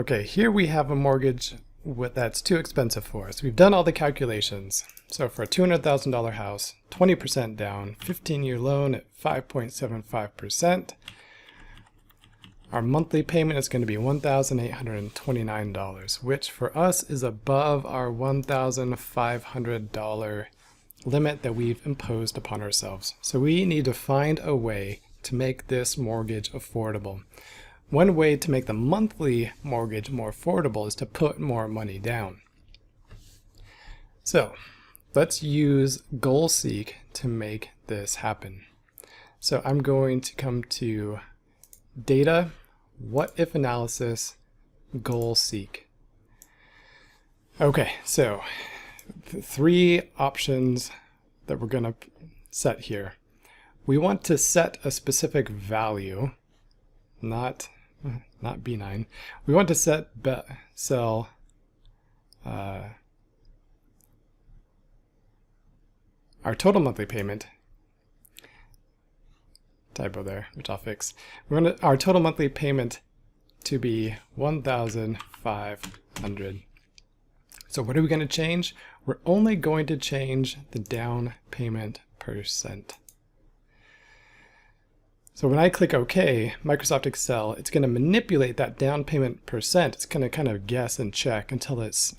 Okay, here we have a mortgage that's too expensive for us. We've done all the calculations. So for a $200,000 house, 20% down, 15-year loan at 5.75%, our monthly payment is going to be $1,829, which for us is above our $1,500 limit that we've imposed upon ourselves. So we need to find a way to make this mortgage affordable. One way to make the monthly mortgage more affordable is to put more money down. So let's use GoalSeek to make this happen. So I'm going to come to Data, What If Analysis, GoalSeek. Okay, so three options that we're going to set here. We want to set a specific value, not B9. We want to sell our total monthly payment. Typo there, which I'll fix. We want our total monthly payment to be $1,500. So what are we going to change? We're only going to change the down payment percent. So when I click OK, Microsoft Excel, it's going to manipulate that down payment percent. It's going to kind of guess and check until it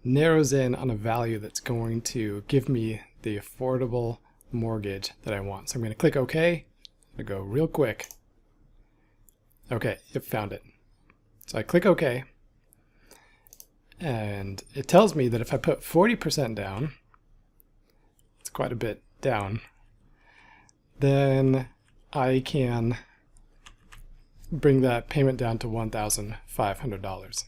narrows in on a value that's going to give me the affordable mortgage that I want. So I'm going to click OK. I'm going to go real quick. Okay, it found it. So I click OK. And it tells me that if I put 40% down, it's quite a bit down, then I can bring that payment down to $1,500.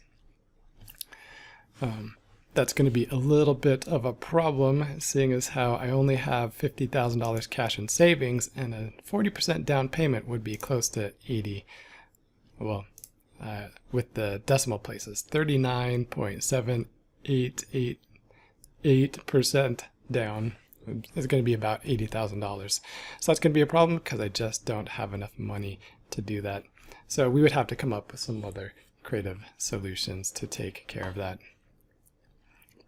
That's going to be a little bit of a problem, seeing as how I only have $50,000 cash in savings, and a 40% down payment would be close to 80. Well, with the decimal places, 39.7888% down. It's going to be about $80,000. So that's going to be a problem because I just don't have enough money to do that. So we would have to come up with some other creative solutions to take care of that.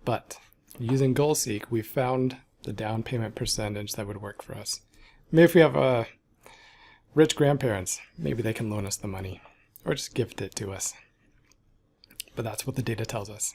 But using GoalSeek, we found the down payment percentage that would work for us. Maybe if we have rich grandparents, maybe they can loan us the money or just gift it to us. But that's what the data tells us.